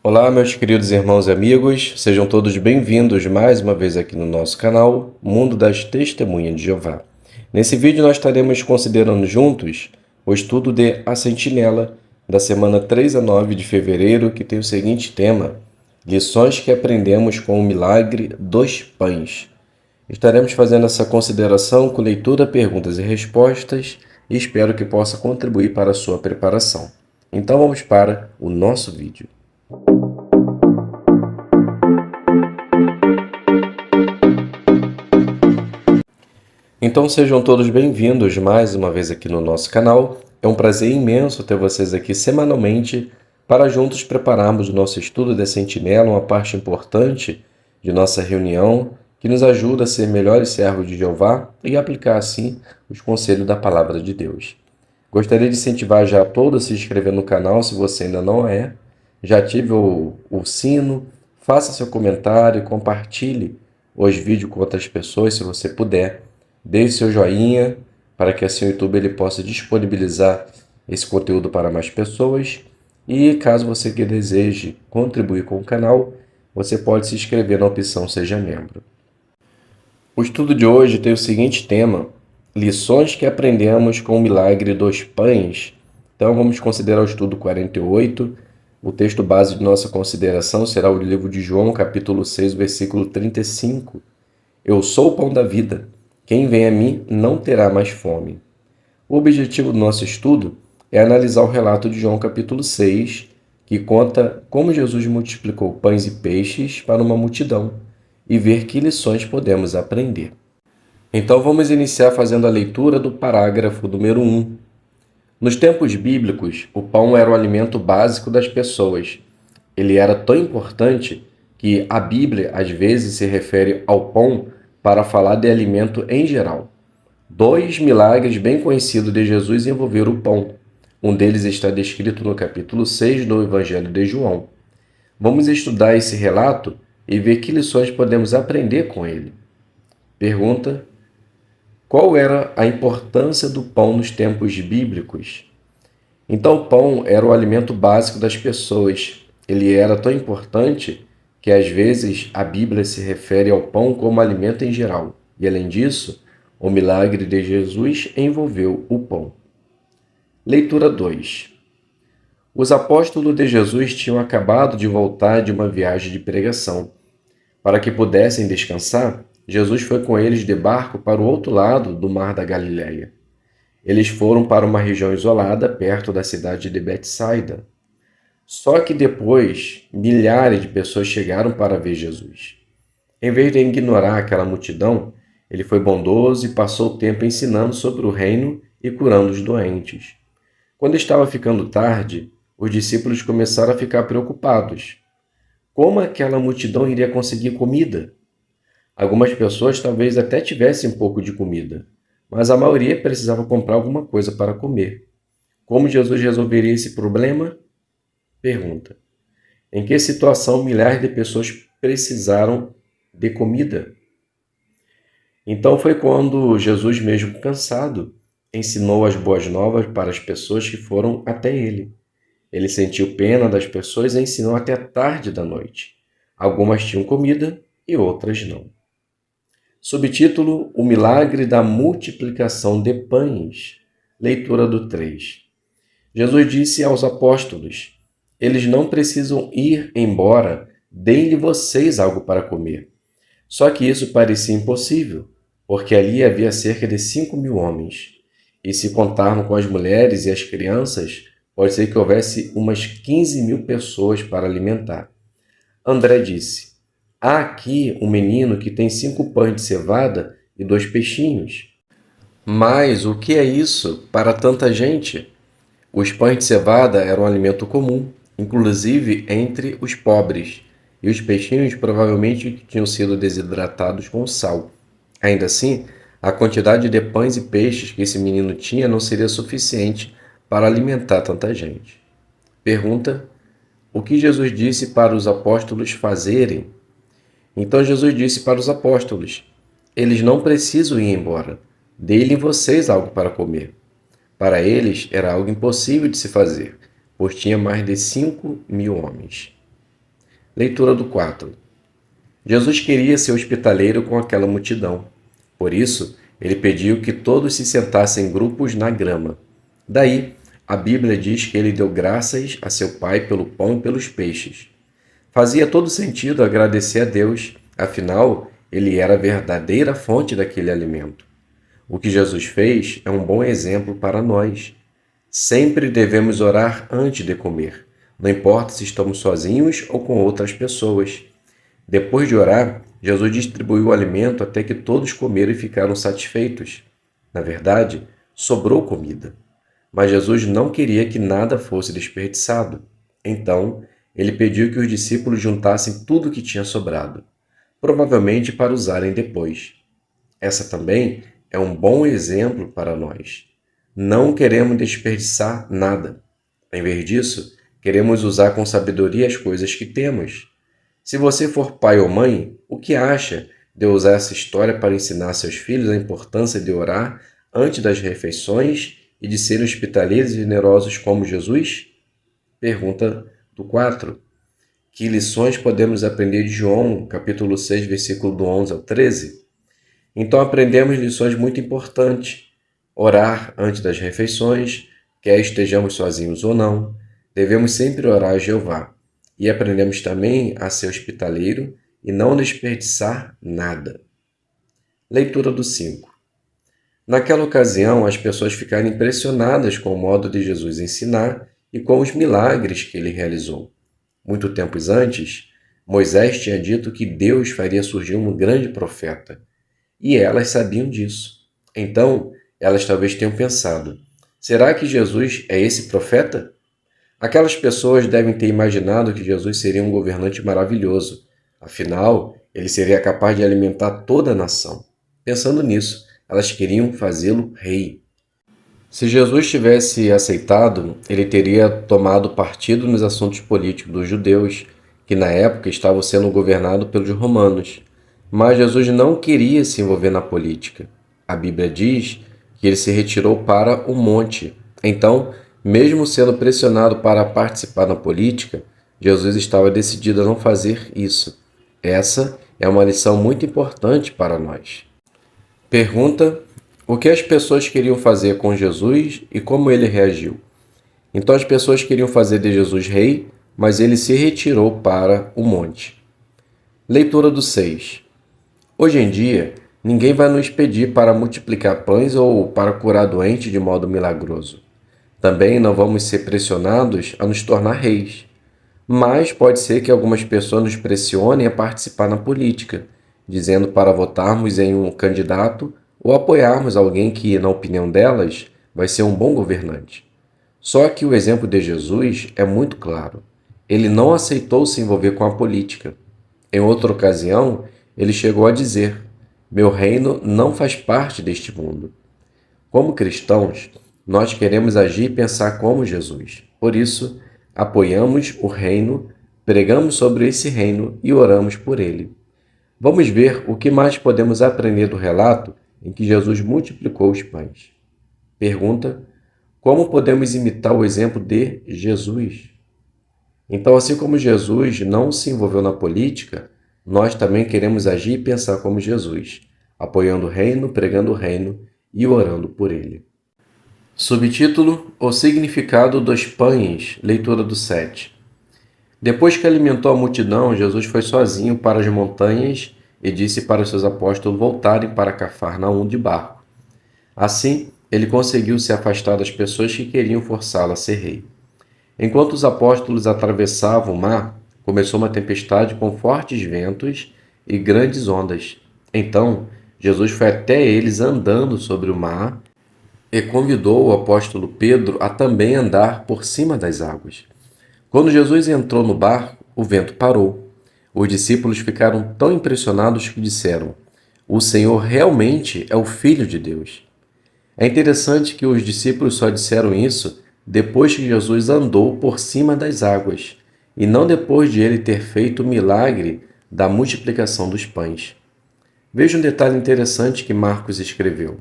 Olá, meus queridos irmãos e amigos, sejam todos bem-vindos mais uma vez aqui no nosso canal Mundo das Testemunhas de Jeová. Nesse vídeo nós estaremos considerando juntos o estudo de A Sentinela da semana 3 a 9 de fevereiro, que tem o seguinte tema: Lições que aprendemos com o milagre dos pães. Estaremos fazendo essa consideração com leitura, perguntas e respostas e espero que possa contribuir para a sua preparação. Então vamos para o nosso vídeo. Então sejam todos bem-vindos mais uma vez aqui no nosso canal. É um prazer imenso ter vocês aqui semanalmente para juntos prepararmos o nosso estudo da Sentinela, uma parte importante de nossa reunião que nos ajuda a ser melhores servos de Jeová e aplicar assim os conselhos da Palavra de Deus. Gostaria de incentivar já a todos a se inscrever no canal se você ainda não é. Já ative o sino, faça seu comentário e compartilhe os vídeos com outras pessoas se você puder. Deixe seu joinha para que assim o YouTube ele possa disponibilizar esse conteúdo para mais pessoas. E caso você que deseje contribuir com o canal, você pode se inscrever na opção Seja Membro. O estudo de hoje tem o seguinte tema: Lições que aprendemos com o milagre dos pães. Então vamos considerar o estudo 48. O texto base de nossa consideração será o livro de João, capítulo 6, versículo 35. Eu sou o pão da vida. Quem vem a mim não terá mais fome. O objetivo do nosso estudo é analisar o relato de João capítulo 6, que conta como Jesus multiplicou pães e peixes para uma multidão, e ver que lições podemos aprender. Então vamos iniciar fazendo a leitura do parágrafo número 1. Nos tempos bíblicos, o pão era o alimento básico das pessoas. Ele era tão importante que a Bíblia às vezes se refere ao pão para falar de alimento em geral. 2 milagres bem conhecidos de Jesus envolveram o pão. Um deles está descrito no capítulo 6 do Evangelho de João. Vamos estudar esse relato e ver que lições podemos aprender com ele. Pergunta: qual era a importância do pão nos tempos bíblicos? Então, o pão era o alimento básico das pessoas. Ele era tão importante que às vezes a Bíblia se refere ao pão como alimento em geral. E além disso, o milagre de Jesus envolveu o pão. Leitura 2. Os apóstolos de Jesus tinham acabado de voltar de uma viagem de pregação. Para que pudessem descansar, Jesus foi com eles de barco para o outro lado do mar da Galileia. Eles foram para uma região isolada perto da cidade de Betsaida. Só que depois, milhares de pessoas chegaram para ver Jesus. Em vez de ignorar aquela multidão, ele foi bondoso e passou o tempo ensinando sobre o reino e curando os doentes. Quando estava ficando tarde, os discípulos começaram a ficar preocupados. Como aquela multidão iria conseguir comida? Algumas pessoas talvez até tivessem um pouco de comida, mas a maioria precisava comprar alguma coisa para comer. Como Jesus resolveria esse problema? Pergunta: em que situação milhares de pessoas precisaram de comida? Então foi quando Jesus, mesmo cansado, ensinou as boas novas para as pessoas que foram até ele. Ele sentiu pena das pessoas e ensinou até a tarde da noite. Algumas tinham comida e outras não. Subtítulo: O milagre da multiplicação de pães. Leitura do 3. Jesus disse aos apóstolos: eles não precisam ir embora, deem-lhe vocês algo para comer. Só que isso parecia impossível, porque ali havia cerca de 5.000 homens. E se contarmos com as mulheres e as crianças, pode ser que houvesse umas 15.000 pessoas para alimentar. André disse: há aqui um menino que tem 5 pães de cevada e 2 peixinhos. Mas o que é isso para tanta gente? Os pães de cevada eram um alimento comum, inclusive entre os pobres, e os peixinhos provavelmente tinham sido desidratados com sal. Ainda assim, a quantidade de pães e peixes que esse menino tinha não seria suficiente para alimentar tanta gente. Pergunta: o que Jesus disse para os apóstolos fazerem? Então Jesus disse para os apóstolos: eles não precisam ir embora, deem-lhe vocês algo para comer. Para eles era algo impossível de se fazer, pois tinha mais de 5.000 homens. Leitura do 4. Jesus queria ser hospitaleiro com aquela multidão. Por isso, ele pediu que todos se sentassem em grupos na grama. Daí, a Bíblia diz que ele deu graças a seu Pai pelo pão e pelos peixes. Fazia todo sentido agradecer a Deus, afinal, ele era a verdadeira fonte daquele alimento. O que Jesus fez é um bom exemplo para nós. Sempre devemos orar antes de comer, não importa se estamos sozinhos ou com outras pessoas. Depois de orar, Jesus distribuiu o alimento até que todos comeram e ficaram satisfeitos. Na verdade, sobrou comida. Mas Jesus não queria que nada fosse desperdiçado. Então, ele pediu que os discípulos juntassem tudo o que tinha sobrado, provavelmente para usarem depois. Essa também é um bom exemplo para nós. Não queremos desperdiçar nada. Em vez disso, queremos usar com sabedoria as coisas que temos. Se você for pai ou mãe, o que acha de usar essa história para ensinar seus filhos a importância de orar antes das refeições e de serem hospitaleiros e generosos como Jesus? Pergunta do 4. Que lições podemos aprender de João, capítulo 6, versículo do 11 ao 13? Então aprendemos lições muito importantes. Orar antes das refeições, quer estejamos sozinhos ou não, devemos sempre orar a Jeová. E aprendemos também a ser hospitaleiro e não desperdiçar nada. Leitura do 5. Naquela ocasião, as pessoas ficaram impressionadas com o modo de Jesus ensinar e com os milagres que ele realizou. Muito tempo antes, Moisés tinha dito que Deus faria surgir um grande profeta. E elas sabiam disso. Então, elas talvez tenham pensado: será que Jesus é esse profeta? Aquelas pessoas devem ter imaginado que Jesus seria um governante maravilhoso. Afinal, ele seria capaz de alimentar toda a nação. Pensando nisso, elas queriam fazê-lo rei. Se Jesus tivesse aceitado, ele teria tomado partido nos assuntos políticos dos judeus, que na época estavam sendo governados pelos romanos. Mas Jesus não queria se envolver na política. A Bíblia diz que ele se retirou para o monte. Então, mesmo sendo pressionado para participar da política, Jesus estava decidido a não fazer isso. Essa é uma lição muito importante para nós. Pergunta: o que as pessoas queriam fazer com Jesus e como ele reagiu? Então as pessoas queriam fazer de Jesus rei, mas ele se retirou para o monte. Leitura do 6. Hoje em dia, ninguém vai nos pedir para multiplicar pães ou para curar doentes de modo milagroso. Também não vamos ser pressionados a nos tornar reis. Mas pode ser que algumas pessoas nos pressionem a participar na política, dizendo para votarmos em um candidato ou apoiarmos alguém que, na opinião delas, vai ser um bom governante. Só que o exemplo de Jesus é muito claro. Ele não aceitou se envolver com a política. Em outra ocasião, ele chegou a dizer: meu reino não faz parte deste mundo. Como cristãos, nós queremos agir e pensar como Jesus. Por isso, apoiamos o reino, pregamos sobre esse reino e oramos por ele. Vamos ver o que mais podemos aprender do relato em que Jesus multiplicou os pães. Pergunta: como podemos imitar o exemplo de Jesus? Então, assim como Jesus não se envolveu na política, nós também queremos agir e pensar como Jesus, apoiando o reino, pregando o reino e orando por ele. Subtítulo: O significado dos pães, leitura do 7. Depois que alimentou a multidão, Jesus foi sozinho para as montanhas e disse para os seus apóstolos voltarem para Cafarnaum de barco. Assim, ele conseguiu se afastar das pessoas que queriam forçá-lo a ser rei. Enquanto os apóstolos atravessavam o mar, começou uma tempestade com fortes ventos e grandes ondas. Então, Jesus foi até eles andando sobre o mar e convidou o apóstolo Pedro a também andar por cima das águas. Quando Jesus entrou no barco, o vento parou. Os discípulos ficaram tão impressionados que disseram: o Senhor realmente é o Filho de Deus. É interessante que os discípulos só disseram isso depois que Jesus andou por cima das águas, e não depois de ele ter feito o milagre da multiplicação dos pães. Veja um detalhe interessante que Marcos escreveu.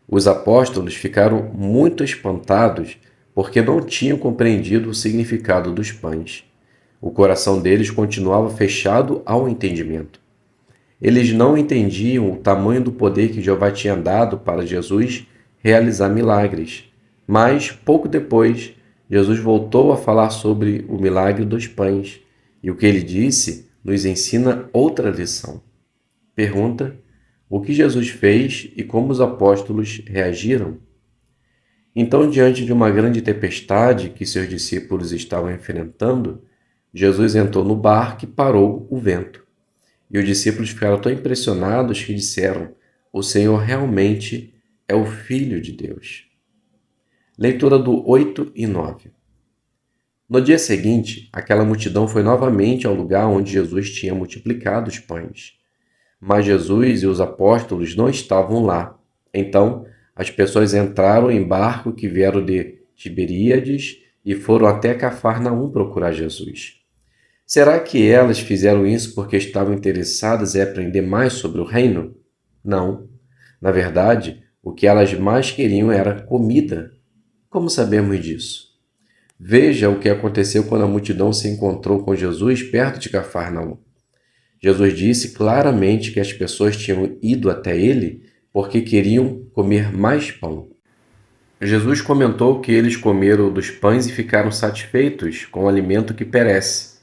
Os apóstolos ficaram muito espantados porque não tinham compreendido o significado dos pães. O coração deles continuava fechado ao entendimento. Eles não entendiam o tamanho do poder que Jeová tinha dado para Jesus realizar milagres. Mas, pouco depois, Jesus voltou a falar sobre o milagre dos pães. E o que ele disse nos ensina outra lição. Pergunta: o que Jesus fez e como os apóstolos reagiram? Então, diante de uma grande tempestade que seus discípulos estavam enfrentando, Jesus entrou no barco e parou o vento. E os discípulos ficaram tão impressionados que disseram: o Senhor realmente é o Filho de Deus. Leitura do 8 e 9. No dia seguinte, aquela multidão foi novamente ao lugar onde Jesus tinha multiplicado os pães. Mas Jesus e os apóstolos não estavam lá. Então, as pessoas entraram em barco que vieram de Tiberíades e foram até Cafarnaum procurar Jesus. Será que elas fizeram isso porque estavam interessadas em aprender mais sobre o reino? Não. Na verdade, o que elas mais queriam era comida. Como sabemos disso? Veja o que aconteceu quando a multidão se encontrou com Jesus perto de Cafarnaum. Jesus disse claramente que as pessoas tinham ido até ele porque queriam comer mais pão. Jesus comentou que eles comeram dos pães e ficaram satisfeitos com o alimento que perece.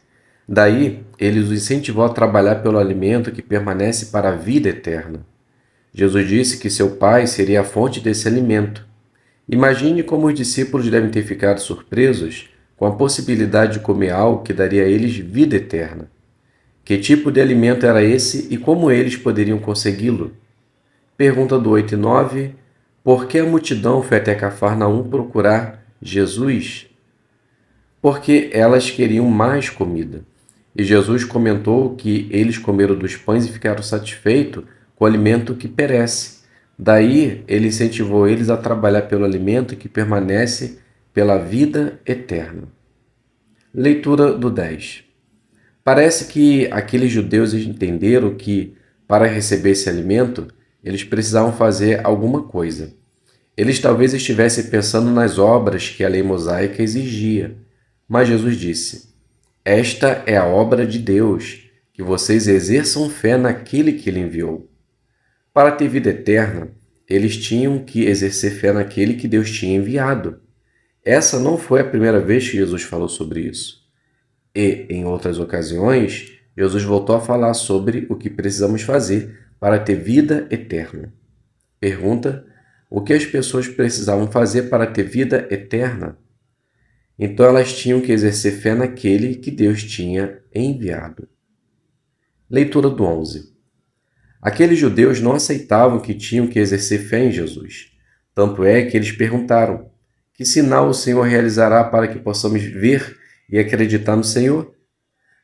Daí, ele os incentivou a trabalhar pelo alimento que permanece para a vida eterna. Jesus disse que seu Pai seria a fonte desse alimento. Imagine como os discípulos devem ter ficado surpresos com a possibilidade de comer algo que daria a eles vida eterna. Que tipo de alimento era esse e como eles poderiam consegui-lo? Pergunta do 8 e 9. Por que a multidão foi até Cafarnaum procurar Jesus? Porque elas queriam mais comida. E Jesus comentou que eles comeram dos pães e ficaram satisfeitos com o alimento que perece. Daí, ele incentivou eles a trabalhar pelo alimento que permanece pela vida eterna. Leitura do 10. Parece que aqueles judeus entenderam que, para receber esse alimento, eles precisavam fazer alguma coisa. Eles talvez estivessem pensando nas obras que a lei mosaica exigia. Mas Jesus disse: esta é a obra de Deus, que vocês exerçam fé naquele que ele enviou. Para ter vida eterna, eles tinham que exercer fé naquele que Deus tinha enviado. Essa não foi a primeira vez que Jesus falou sobre isso. E, em outras ocasiões, Jesus voltou a falar sobre o que precisamos fazer para ter vida eterna. Pergunta: o que as pessoas precisavam fazer para ter vida eterna? Então elas tinham que exercer fé naquele que Deus tinha enviado. Leitura do 11. Aqueles judeus não aceitavam que tinham que exercer fé em Jesus. Tanto é que eles perguntaram: que sinal o Senhor realizará para que possamos ver e acreditar no Senhor?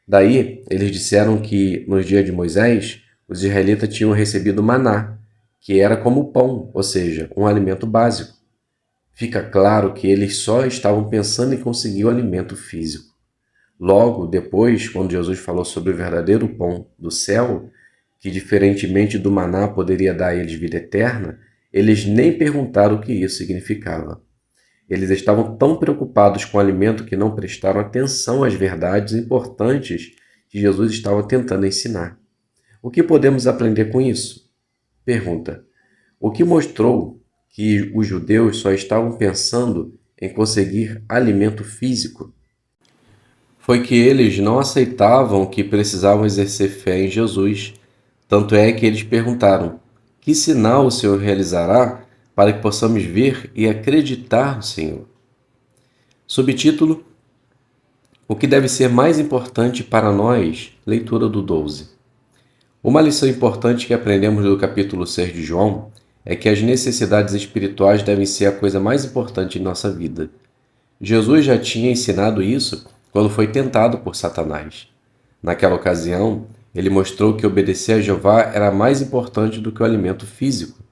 Daí, eles disseram que, nos dias de Moisés, os israelitas tinham recebido maná, que era como pão, ou seja, um alimento básico. Fica claro que eles só estavam pensando em conseguir o alimento físico. Logo depois, quando Jesus falou sobre o verdadeiro pão do céu, que diferentemente do maná poderia dar a eles vida eterna, eles nem perguntaram o que isso significava. Eles estavam tão preocupados com o alimento que não prestaram atenção às verdades importantes que Jesus estava tentando ensinar. O que podemos aprender com isso? Pergunta: o que mostrou que os judeus só estavam pensando em conseguir alimento físico? Foi que eles não aceitavam que precisavam exercer fé em Jesus. Tanto é que eles perguntaram: que sinal o Senhor realizará para que possamos ver e acreditar no Senhor? Subtítulo: o que deve ser mais importante para nós? Leitura do 12. Uma lição importante que aprendemos do capítulo 6 de João é que as necessidades espirituais devem ser a coisa mais importante em nossa vida. Jesus já tinha ensinado isso quando foi tentado por Satanás. Naquela ocasião, ele mostrou que obedecer a Jeová era mais importante do que o alimento físico.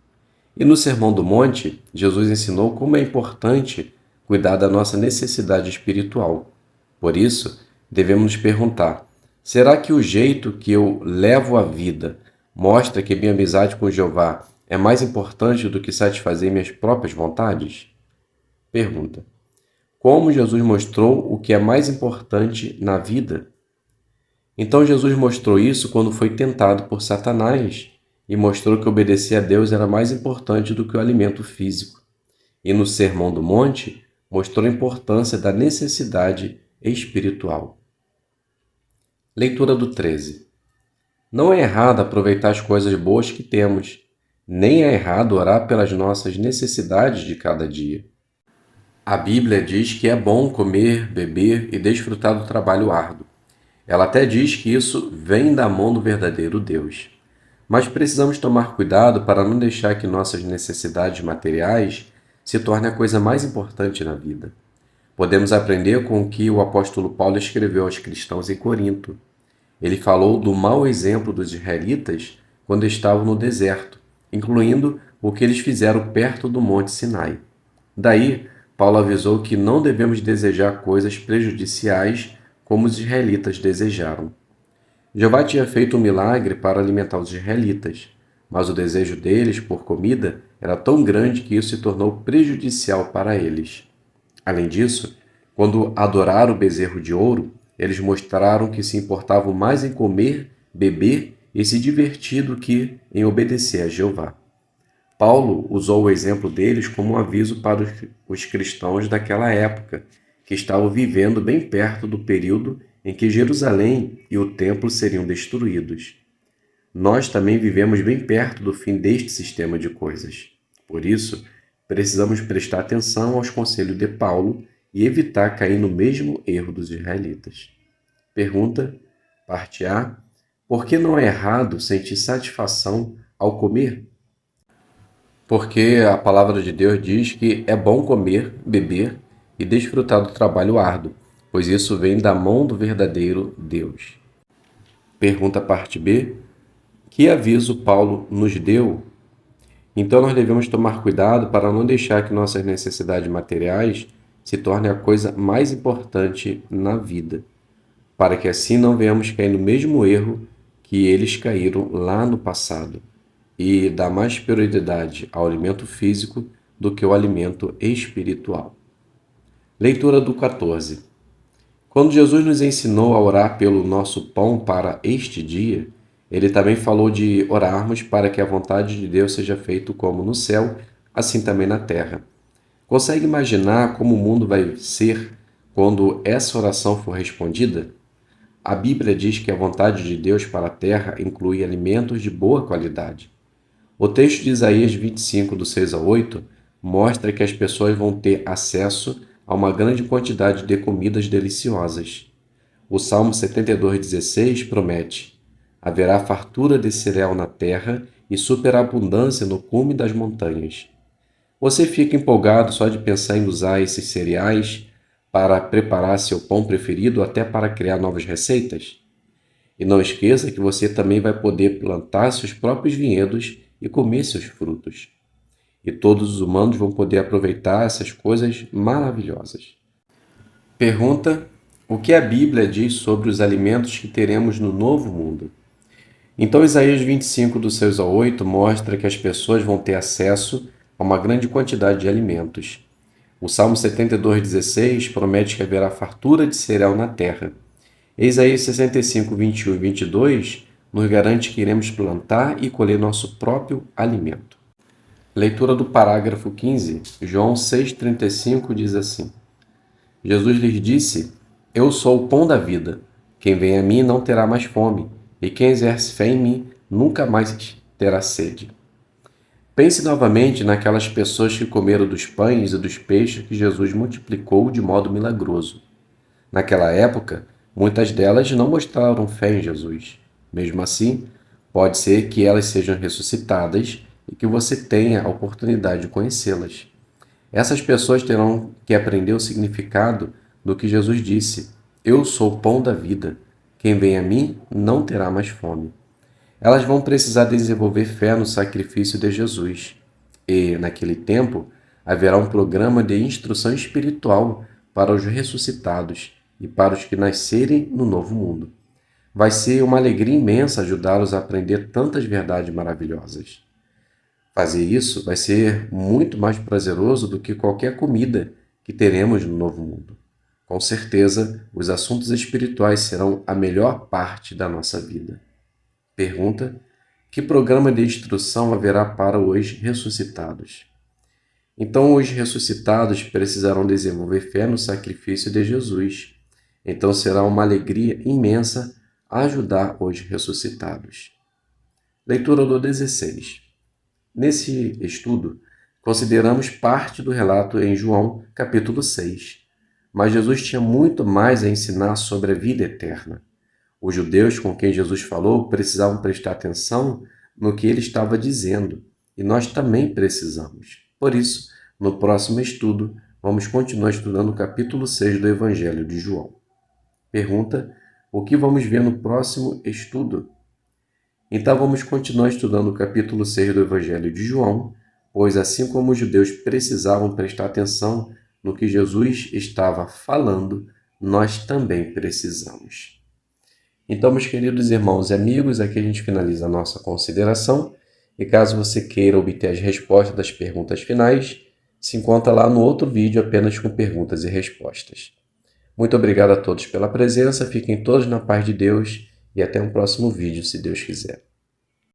E no Sermão do Monte, Jesus ensinou como é importante cuidar da nossa necessidade espiritual. Por isso, devemos nos perguntar: será que o jeito que eu levo a vida mostra que minha amizade com Jeová é mais importante do que satisfazer minhas próprias vontades? Pergunta: como Jesus mostrou o que é mais importante na vida? Então Jesus mostrou isso quando foi tentado por Satanás e mostrou que obedecer a Deus era mais importante do que o alimento físico. E no Sermão do Monte, mostrou a importância da necessidade espiritual. Leitura do 13. Não é errado aproveitar as coisas boas que temos, nem é errado orar pelas nossas necessidades de cada dia. A Bíblia diz que é bom comer, beber e desfrutar do trabalho árduo. Ela até diz que isso vem da mão do verdadeiro Deus. Mas precisamos tomar cuidado para não deixar que nossas necessidades materiais se tornem a coisa mais importante na vida. Podemos aprender com o que o apóstolo Paulo escreveu aos cristãos em Corinto. Ele falou do mau exemplo dos israelitas quando estavam no deserto, incluindo o que eles fizeram perto do Monte Sinai. Daí, Paulo avisou que não devemos desejar coisas prejudiciais como os israelitas desejaram. Jeová tinha feito um milagre para alimentar os israelitas, mas o desejo deles por comida era tão grande que isso se tornou prejudicial para eles. Além disso, quando adoraram o bezerro de ouro, eles mostraram que se importavam mais em comer, beber e se divertir do que em obedecer a Jeová. Paulo usou o exemplo deles como um aviso para os cristãos daquela época, que estavam vivendo bem perto do período em que Jerusalém e o templo seriam destruídos. Nós também vivemos bem perto do fim deste sistema de coisas. Por isso, precisamos prestar atenção aos conselhos de Paulo e evitar cair no mesmo erro dos israelitas. Pergunta, parte A. Por que não é errado sentir satisfação ao comer? Porque a palavra de Deus diz que é bom comer, beber e desfrutar do trabalho árduo, pois isso vem da mão do verdadeiro Deus. Pergunta parte B. Que aviso Paulo nos deu? Então nós devemos tomar cuidado para não deixar que nossas necessidades materiais se tornem a coisa mais importante na vida, para que assim não venhamos cair no mesmo erro que eles caíram lá no passado, e dar mais prioridade ao alimento físico do que ao alimento espiritual. Leitura do 14. Quando Jesus nos ensinou a orar pelo nosso pão para este dia, ele também falou de orarmos para que a vontade de Deus seja feita como no céu, assim também na terra. Consegue imaginar como o mundo vai ser quando essa oração for respondida? A Bíblia diz que a vontade de Deus para a terra inclui alimentos de boa qualidade. O texto de Isaías 25, do 6 ao 8, mostra que as pessoas vão ter acesso a uma grande quantidade de comidas deliciosas. O Salmo 72,16 promete: haverá fartura de cereal na terra e superabundância no cume das montanhas. Você fica empolgado só de pensar em usar esses cereais para preparar seu pão preferido ou até para criar novas receitas? E não esqueça que você também vai poder plantar seus próprios vinhedos e comer seus frutos. E todos os humanos vão poder aproveitar essas coisas maravilhosas. Pergunta: o que a Bíblia diz sobre os alimentos que teremos no novo mundo? Então, Isaías 25, do 6 ao 8, mostra que as pessoas vão ter acesso a uma grande quantidade de alimentos. O Salmo 72,16 promete que haverá fartura de cereal na terra. Isaías 65, 21 e 22 nos garante que iremos plantar e colher nosso próprio alimento. Leitura do parágrafo 15, João 6,35 diz assim: Jesus lhes disse: Eu sou o pão da vida. Quem vem a mim não terá mais fome, e quem exerce fé em mim nunca mais terá sede. Pense novamente naquelas pessoas que comeram dos pães e dos peixes que Jesus multiplicou de modo milagroso. Naquela época, muitas delas não mostraram fé em Jesus. Mesmo assim, pode ser que elas sejam ressuscitadas e que você tenha a oportunidade de conhecê-las. Essas pessoas terão que aprender o significado do que Jesus disse: Eu sou o pão da vida. Quem vem a mim não terá mais fome. Elas vão precisar desenvolver fé no sacrifício de Jesus. E, naquele tempo, haverá um programa de instrução espiritual para os ressuscitados e para os que nascerem no novo mundo. Vai ser uma alegria imensa ajudá-los a aprender tantas verdades maravilhosas. Fazer isso vai ser muito mais prazeroso do que qualquer comida que teremos no novo mundo. Com certeza, os assuntos espirituais serão a melhor parte da nossa vida. Pergunta: que programa de instrução haverá para os ressuscitados? Então, os ressuscitados precisarão desenvolver fé no sacrifício de Jesus. Então, será uma alegria imensa ajudar os ressuscitados. Leitura do 16. Nesse estudo, consideramos parte do relato em João, capítulo 6. Mas Jesus tinha muito mais a ensinar sobre a vida eterna. Os judeus com quem Jesus falou precisavam prestar atenção no que ele estava dizendo, e nós também precisamos. Por isso, no próximo estudo, vamos continuar estudando o capítulo 6 do Evangelho de João. Pergunta: o que vamos ver no próximo estudo? Então vamos continuar estudando o capítulo 6 do Evangelho de João, pois assim como os judeus precisavam prestar atenção no que Jesus estava falando, nós também precisamos. Então, meus queridos irmãos e amigos, aqui a gente finaliza a nossa consideração, e caso você queira obter as respostas das perguntas finais, se encontra lá no outro vídeo apenas com perguntas e respostas. Muito obrigado a todos pela presença, fiquem todos na paz de Deus e até um próximo vídeo, se Deus quiser.